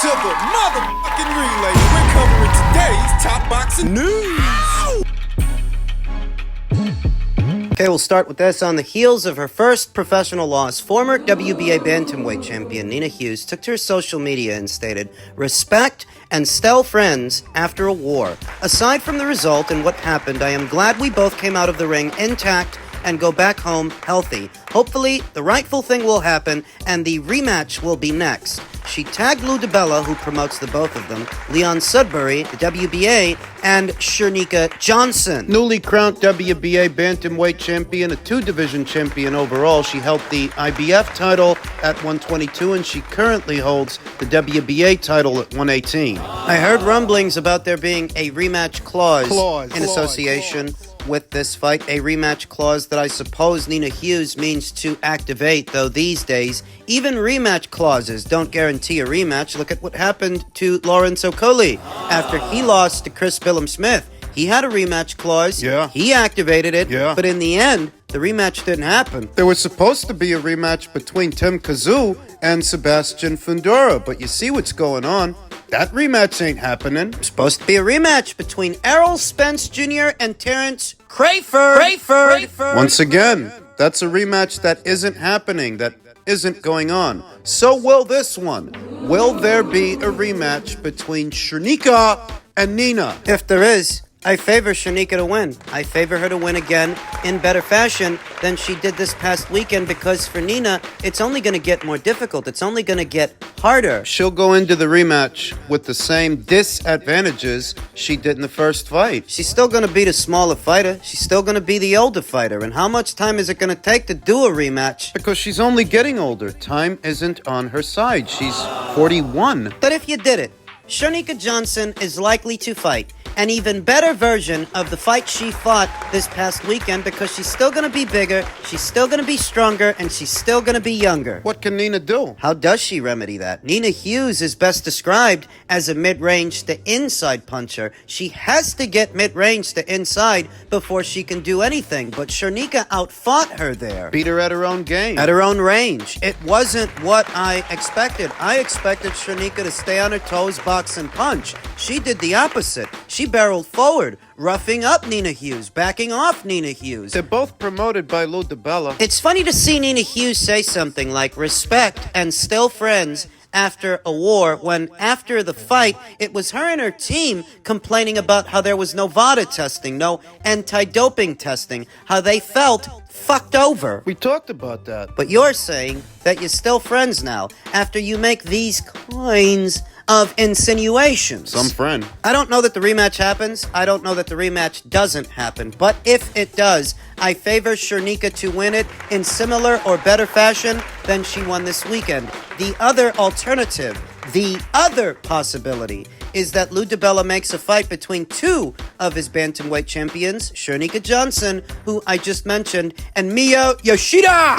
to the motherfucking relay. We're covering today's top boxing news. Okay, we'll start with this. On the heels of her first professional loss, former WBA bantamweight champion Nina Hughes took to her social media and stated, "Respect and still friends after a war. Aside from the result and what happened, I am glad we both came out of the ring intact and go back home healthy. Hopefully, the rightful thing will happen and the rematch will be next." She tagged Lou DiBella, who promotes the both of them, Leon Sudbury, the WBA, and Shernika Johnson. Newly crowned WBA bantamweight champion, a two-division champion overall, she held the IBF title at 122, and she currently holds the WBA title at 118. I heard rumblings about there being a rematch clause in association with this fight, a rematch clause that I suppose Nina Hughes means to activate, though these days, even rematch clauses don't guarantee a rematch. Look at what happened to Lawrence Okoli after he lost to Chris Billum-Smith. He had a rematch clause. Yeah. He activated it. Yeah. But in the end, the rematch didn't happen. There was supposed to be a rematch between Tim Kazoo and Sebastian Fundora, but you see what's going on. That rematch ain't happening. Supposed to be a rematch between Errol Spence Jr. and Terrence Crawford. Once again, that's a rematch that isn't happening, that isn't going on. So will this one. Will there be a rematch between Shernika and Nina? If there is, I favor Shernika to win. I favor her to win again in better fashion than she did this past weekend, because for Nina, it's only going to get more difficult. It's only going to get harder. She'll go into the rematch with the same disadvantages she did in the first fight. She's still going to be the smaller fighter. She's still going to be the older fighter. And how much time is it going to take to do a rematch? Because she's only getting older. Time isn't on her side. She's 41. But if you did it, Shernika Johnson is likely to fight an even better version of the fight she fought this past weekend, because she's still going to be bigger, she's still going to be stronger, and she's still going to be younger. What can Nina do? How does she remedy that? Nina Hughes is best described as a mid-range to inside puncher. She has to get mid-range to inside before she can do anything, but Shernika outfought her there. Beat her at her own game. At her own range. It wasn't what I expected. I expected Shernika to stay on her toes, box, and punch. She did the opposite. She barreled forward, roughing up Nina Hughes, backing off Nina Hughes. They're both promoted by Lou DiBella. It's funny to see Nina Hughes say something like respect and still friends after a war, when after the fight, it was her and her team complaining about how there was no VADA testing, no anti-doping testing, how they felt fucked over. We talked about that. But you're saying that you're still friends now after you make these kinds of insinuations. Some friend. I don't know that the rematch happens. I don't know that the rematch doesn't happen. But if it does, I favor Shernika to win it in similar or better fashion than she won this weekend. The other alternative, the other possibility, is that Lou DiBella makes a fight between two of his bantamweight champions, Shernika Johnson, who I just mentioned, and Miyo Yoshida,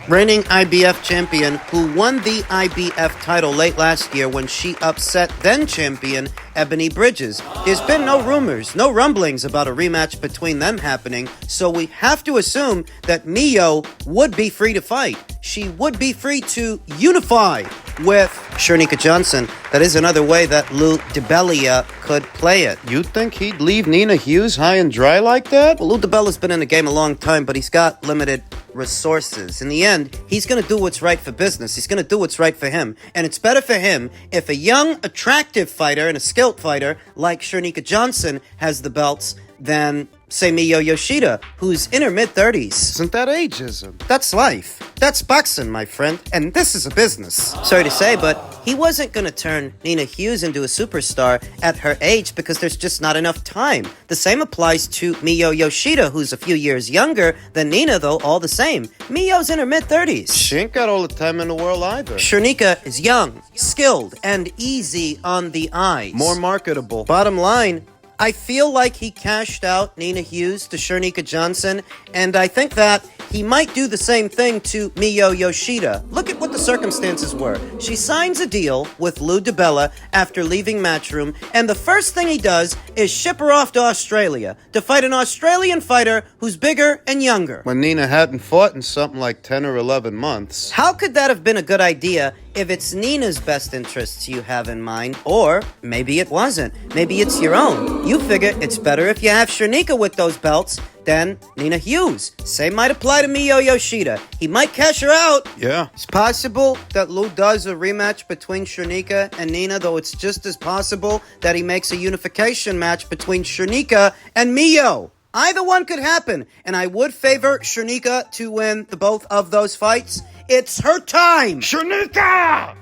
reigning IBF champion, who won the IBF title late last year when she upset then champion Ebony Bridges. There's been no rumors, no rumblings about a rematch between them happening, so we have to assume that Miyo would be free to fight. She would be free to unify with Shernika Johnson. That is another way that Lou DiBella could play it. You think he'd leave Nina Hughes high and dry like that? Well, Lou DiBella's been in the game a long time, but he's got limited resources. In the end, he's going to do what's right for business. He's going to do what's right for him. And it's better for him if a young, attractive fighter and a skilled fighter like Shernika Johnson has the belts than, say, Miyo Yoshida, who's in her mid-30s. Isn't that ageism? That's life. That's boxing, my friend. And this is a business. Sorry to say, but he wasn't going to turn Nina Hughes into a superstar at her age because there's just not enough time. The same applies to Miyo Yoshida, who's a few years younger than Nina, though, all the same. Miyo's in her mid-30s. She ain't got all the time in the world either. Shernika is young, skilled, and easy on the eyes. More marketable. Bottom line, I feel like he cashed out Nina Hughes to Shernika Johnson, and I think that he might do the same thing to Miyo Yoshida. Look at what the circumstances were. She signs a deal with Lou DiBella after leaving Matchroom, and the first thing he does is ship her off to Australia to fight an Australian fighter who's bigger and younger. When Nina hadn't fought in something like 10 or 11 months. How could that have been a good idea if it's Nina's best interests you have in mind, or maybe it wasn't. Maybe it's your own. You figure it's better if you have Shrenika with those belts than Nina Hughes. Same might apply to Miyo Yoshida. He might cash her out. Yeah. It's possible that Lou does a rematch between Shrenika and Nina, though it's just as possible that he makes a unification match between Shrenika and Miyo. Either one could happen, and I would favor Shrenika to win the both of those fights. It's her time! Shrenika!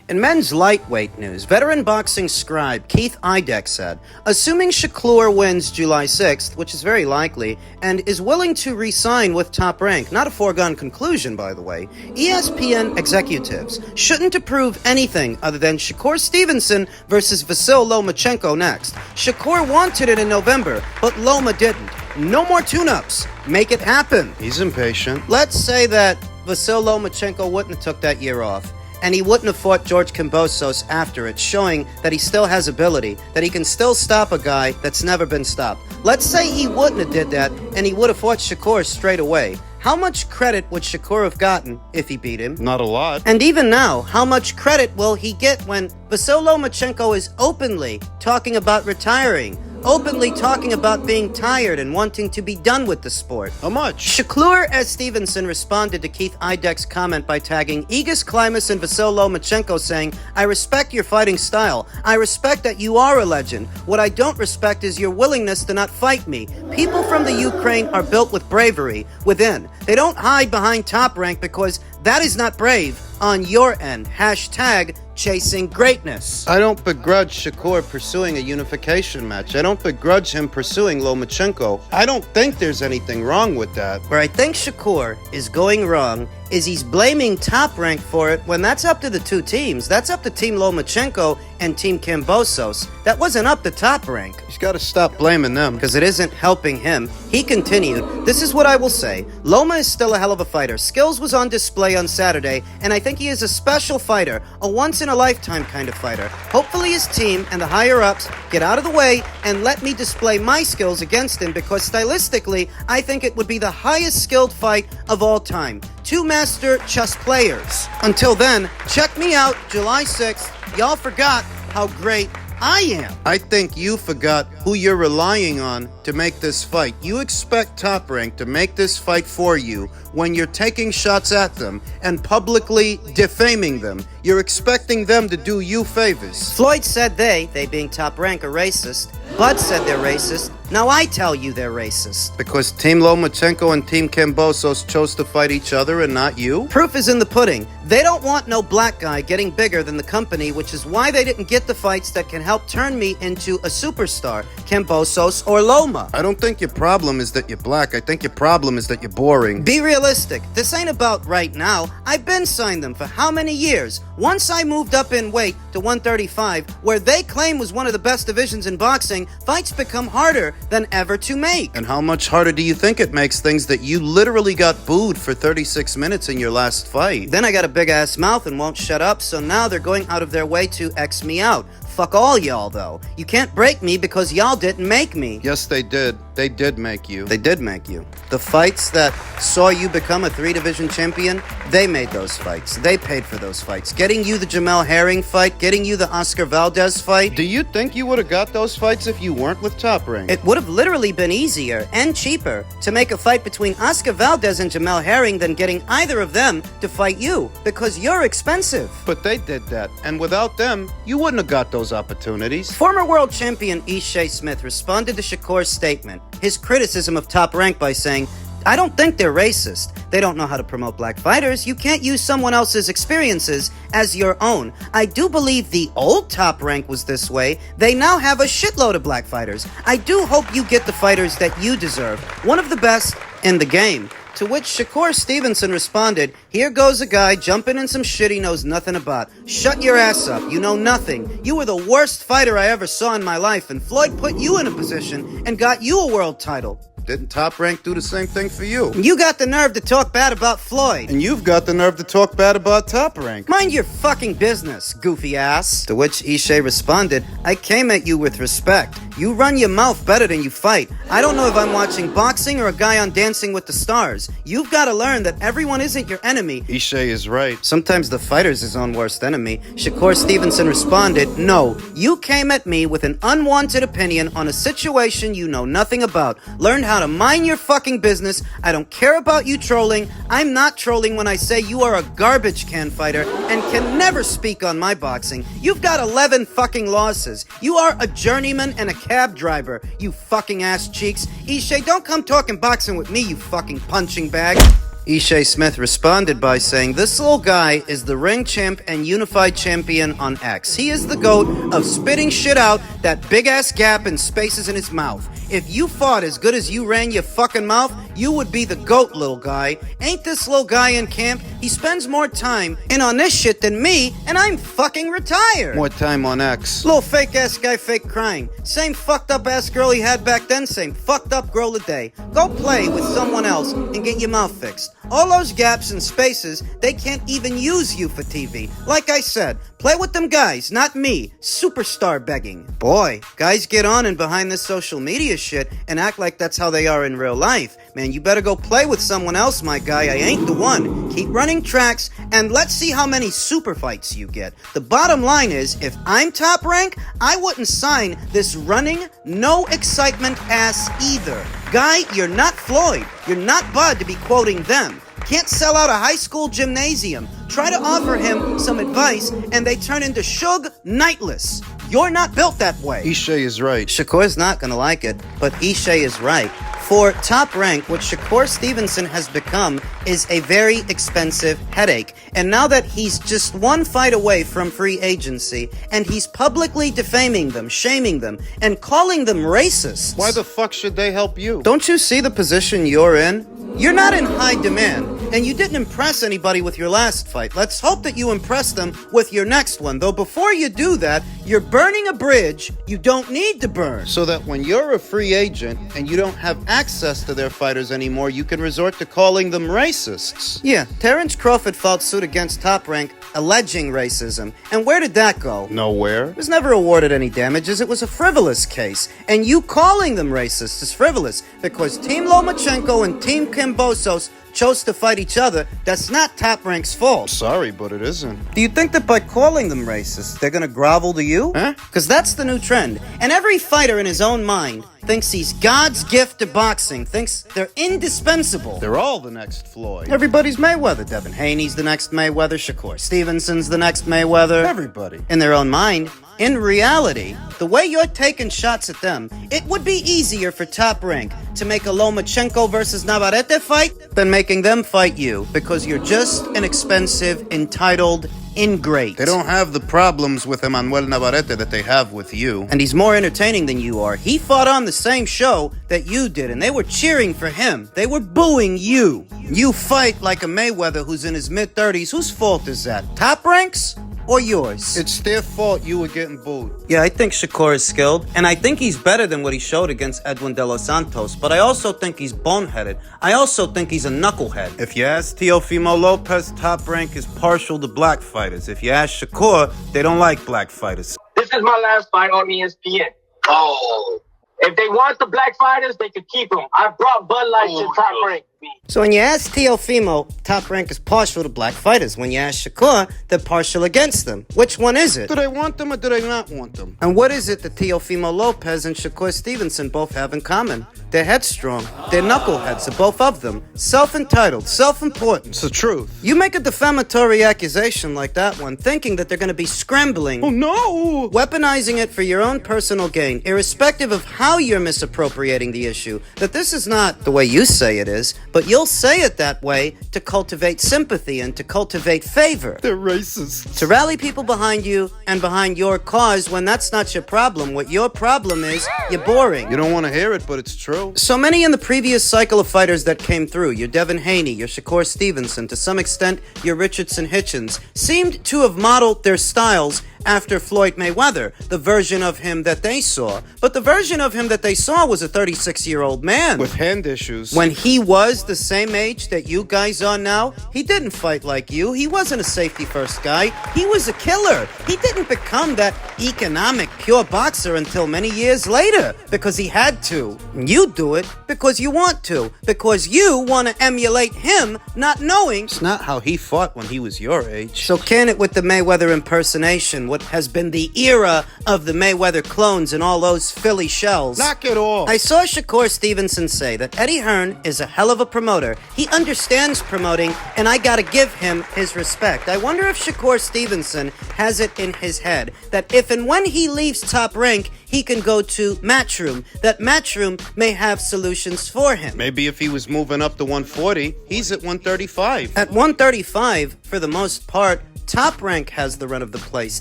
In men's lightweight news, veteran boxing scribe Keith Idek said, assuming Shakur wins July 6th, which is very likely, and is willing to re-sign with Toprank, not a foregone conclusion, by the way, ESPN executives shouldn't approve anything other than Shakur Stevenson versus Vasyl Lomachenko next. Shakur wanted it in November, but Loma didn't. No more tune-ups. Make it happen. He's impatient. Let's say that Vasyl Lomachenko wouldn't have took that year off, and he wouldn't have fought George Kambosos after it, showing that he still has ability, that he can still stop a guy that's never been stopped. Let's say he wouldn't have did that, and he would have fought Shakur straight away. How much credit would Shakur have gotten if he beat him? Not a lot. And even now, how much credit will he get when Vasyl Lomachenko is openly talking about retiring, openly talking about being tired and wanting to be done with the sport? How much? Shakur S. Stevenson responded to Keith Idek's comment by tagging Aegis Klimas and Vasyl Lomachenko, saying, I respect your fighting style. I respect that you are a legend. What I don't respect is your willingness to not fight me. People from the Ukraine are built with bravery within. They don't hide behind Toprank because that is not brave on your end. Hashtag chasing greatness. I don't begrudge Shakur pursuing a unification match. I don't begrudge him pursuing Lomachenko. I don't think there's anything wrong with that. Where I think Shakur is going wrong is he's blaming Toprank for it when that's up to the two teams. That's up to Team Lomachenko and Team Kambosos. That wasn't up to Toprank. He's got to stop blaming them. Because it isn't helping him. He continued, this is what I will say. Loma is still a hell of a fighter. Skills was on display on Saturday, and I think he is a special fighter, a once-in-a-lifetime kind of fighter. Hopefully his team and the higher-ups get out of the way and let me display my skills against him, because stylistically, I think it would be the highest skilled fight of all time. Two master chess players. Until then, check me out July 6th. Y'all forgot how great I am. I think you forgot who you're relying on to make this fight. You expect Top Rank to make this fight for you when you're taking shots at them and publicly defaming them. You're expecting them to do you favors. Floyd said they being Top Rank, are racist. Bud said they're racist. Now I tell you they're racist. Because Team Lomachenko and Team Kambosos chose to fight each other and not you? Proof is in the pudding. They don't want no black guy getting bigger than the company, which is why they didn't get the fights that can help turn me into a superstar, Kambosos or Loma. I don't think your problem is that you're black. I think your problem is that you're boring. Be realistic. This ain't about right now. I've been signed them for how many years? Once I moved up in weight to 135, where they claim was one of the best divisions in boxing, fights become harder than ever to make. And how much harder do you think it makes things that you literally got booed for 36 minutes in your last fight? Then I got a big ass mouth and won't shut up, so now they're going out of their way to X me out. Fuck all y'all, though. You can't break me because y'all didn't make me. Yes, they did. They did make you. They did make you. The fights that saw you become a 3-division champion, they made those fights. They paid for those fights. Getting you the Jamel Herring fight, getting you the Oscar Valdez fight. Do you think you would have got those fights if you weren't with Top Rank? It would have literally been easier and cheaper to make a fight between Oscar Valdez and Jamel Herring than getting either of them to fight you, because you're expensive. But they did that, and without them, you wouldn't have got those opportunities. Former world champion Ishe Smith responded to Shakur's statement, his criticism of Top Rank, by saying, I don't think they're racist. They don't know how to promote black fighters. You can't use someone else's experiences as your own. I do believe the old Top Rank was this way. They now have a shitload of black fighters. I do hope you get the fighters that you deserve. One of the best in the game. To which Shakur Stevenson responded, here goes a guy jumping in some shit he knows nothing about. Shut your ass up. You know nothing. You were the worst fighter I ever saw in my life, and Floyd put you in a position and got you a world title. Didn't Top Rank do the same thing for you? You got the nerve to talk bad about Floyd. And you've got the nerve to talk bad about Top Rank. Mind your fucking business, goofy ass. To which Ishe responded, I came at you with respect. You run your mouth better than you fight. I don't know if I'm watching boxing or a guy on Dancing with the Stars. You've got to learn that everyone isn't your enemy. Ishe is right. Sometimes the fighter's his own worst enemy. Shakur Stevenson responded, "No, you came at me with an unwanted opinion on a situation you know nothing about. Learn how to mind your fucking business. I don't care about you trolling. I'm not trolling when I say you are a garbage can fighter and can never speak on my boxing. You've got 11 fucking losses. You are a journeyman and a cab driver, you fucking ass cheeks. Ishe, don't come talking boxing with me, you fucking punching bag." Ishe Smith responded by saying, "This little guy is the ring champ and unified champion on X. He is the GOAT of spitting shit out that big-ass gap and spaces in his mouth. If you fought as good as you ran your fucking mouth, you would be the GOAT, little guy. Ain't this little guy in camp? He spends more time in on this shit than me, and I'm fucking retired." More time on X. Little fake-ass guy fake crying. Same fucked-up-ass girl he had back then, same fucked-up girl today. Go play with someone else and get your mouth fixed. All those gaps and spaces, they can't even use you for TV. Like I said, play with them guys, not me. Superstar begging. Boy, guys get on and behind this social media shit and act like that's how they are in real life. Man, you better go play with someone else, my guy. I ain't the one. Keep running tracks, and let's see how many super fights you get. The bottom line is, if I'm Top Rank, I wouldn't sign this running, no excitement ass either. Guy, you're not Floyd. You're not Bud to be quoting them. Can't sell out a high school gymnasium. Try to offer him some advice, and they turn into Suge Knightless. You're not built that way. Ishe is right. Shakur's not gonna like it, but Ishe is right. For Top Rank, what Shakur Stevenson has become is a very expensive headache. And now that he's just one fight away from free agency, and he's publicly defaming them, shaming them, and calling them racists. Why the fuck should they help you? Don't you see the position you're in? You're not in high demand, and you didn't impress anybody with your last fight. Let's hope that you impress them with your next one. Though before you do that, you're burning a bridge you don't need to burn. So that when you're a free agent and you don't have access to their fighters anymore, you can resort to calling them racists. Yeah, Terrence Crawford filed suit against Top Rank alleging racism. And where did that go? Nowhere. It was never awarded any damages. It was a frivolous case. And you calling them racist is frivolous because Team Lomachenko and Team Kambosos chose to fight each other. That's not Top Rank's fault. Sorry, but it isn't. Do you think that by calling them racist, they're gonna grovel to you? Huh? Because that's the new trend. And every fighter in his own mind thinks he's God's gift to boxing, thinks they're indispensable. They're all the next Floyd. Everybody's Mayweather. Devin Haney's the next Mayweather. Shakur Stevenson's the next Mayweather. Everybody. In their own mind. In reality, the way you're taking shots at them, it would be easier for Top Rank to make a Lomachenko versus Navarrete fight than making them fight you, because you're just an expensive, entitled ingrate. They don't have the problems with Emmanuel Navarrete that they have with you. And he's more entertaining than you are. He fought on the same show that you did, and they were cheering for him. They were booing you. You fight like a Mayweather who's in his mid-30s. Whose fault is that? Top Rank's? Or yours? It's their fault you were getting booed. Yeah, I think Shakur is skilled, and I think he's better than what he showed against Edwin De Los Santos, but I also think he's boneheaded. I also think he's a knucklehead. If you ask Teofimo Lopez, Top Rank is partial to black fighters. If you ask Shakur, they don't like black fighters. This is my last fight on ESPN. Oh. If they want the black fighters, they could keep them. I brought Bud Light to Top Rank. So when you ask Teofimo, Top Rank is partial to black fighters. When you ask Shakur, they're partial against them. Which one is it? Did I want them or did I not want them? And what is it that Teofimo Lopez and Shakur Stevenson both have in common? They're headstrong. They're knuckleheads, the both of them. Self-entitled, self-important. It's the truth. You make a defamatory accusation like that one, thinking that they're going to be scrambling. Oh no! Weaponizing it for your own personal gain, irrespective of how you're misappropriating the issue. That this is not the way you say it is, but you'll say it that way to cultivate sympathy and to cultivate favor. They're racist. To rally people behind you and behind your cause when that's not your problem. What your problem is, you're boring. You don't want to hear it, but it's true. So many in the previous cycle of fighters that came through, your Devin Haney, your Shakur Stevenson, to some extent your Richardson Hitchens, seemed to have modeled their styles after Floyd Mayweather, the version of him that they saw. But the version of him that they saw was a 36-year-old man. With hand issues. When he was the same age that you guys are now, he didn't fight like you. He wasn't a safety-first guy. He was a killer. He didn't become that economic, pure boxer until many years later because he had to. You do it because you want to, because you want to emulate him, not knowing It's not how he fought when he was your age. so can it with the Mayweather impersonation, what has been the era of the Mayweather clones and all those Philly shells. Knock it off. I saw Shakur Stevenson say that Eddie Hearn is a hell of a promoter. He understands promoting, and I gotta give him his respect. I wonder if Shakur Stevenson has it in his head that if and when he leaves Top Rank, he can go to Matchroom, that Matchroom may have solutions for him. Maybe if he was moving up to 140, he's at 135. At 135, for the most part, Top Rank has the run of the place.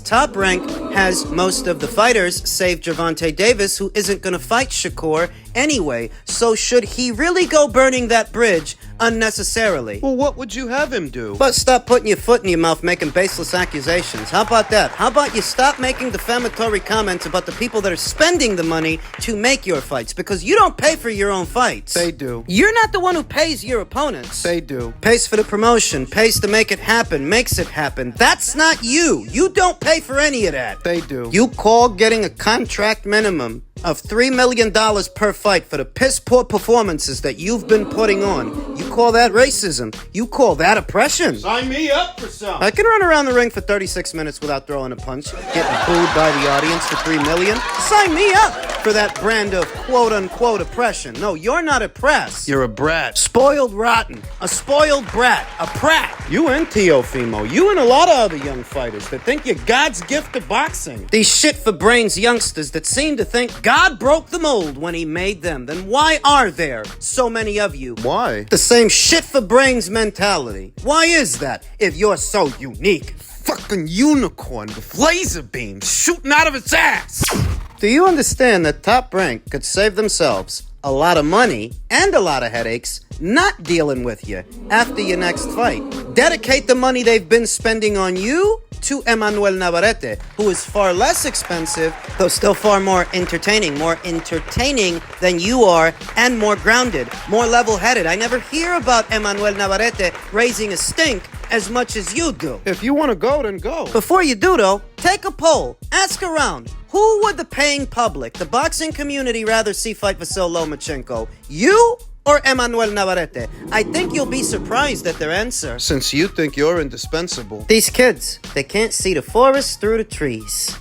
Top Rank has most of the fighters, save Gervonta Davis, who isn't going to fight Shakur anyway. So should he really go burning that bridge unnecessarily? Well, what would you have him do? But stop putting your foot in your mouth making baseless accusations. How about that? How about you stop making defamatory comments about the people that are spending the money to make your fights? Because you don't pay for your own fights. They do. You're not the one who pays your opponents. They do. Pays for the promotion, pays to make it happen, makes it happen. That's not you. You don't pay for any of that. They do. You call getting a contract minimum of $3 million per fight for the piss-poor performances that you've been putting on. You call that racism. You call that oppression. Sign me up for some. I can run around the ring for 36 minutes without throwing a punch, getting booed by the audience for $3 million. Sign me up for that brand of quote-unquote oppression. No, you're not oppressed. You're a brat. Spoiled rotten. A spoiled brat. A prat. You and Teofimo, you and a lot of other young fighters that think you're God's gift to boxing. These shit-for-brains youngsters that seem to think God broke the mold when he made them. Then why are there so many of you? Why? The same shit-for-brains mentality. Why is that if you're so unique? Fucking unicorn with laser beams shooting out of its ass. Do you understand that Top Rank could save themselves a lot of money and a lot of headaches not dealing with you after your next fight? Dedicate the money they've been spending on you to Emmanuel Navarrete, who is far less expensive, though still far more entertaining than you are, and more grounded, more level-headed. I never hear about Emmanuel Navarrete raising a stink as much as you do. If you want to go, then go. Before you do, though, take a poll. Ask around. Who would the paying public, the boxing community, rather see fight Vasyl Lomachenko? You or Emmanuel Navarrete? I think you'll be surprised at their answer. Since you think you're indispensable. These kids, they can't see the forest through the trees.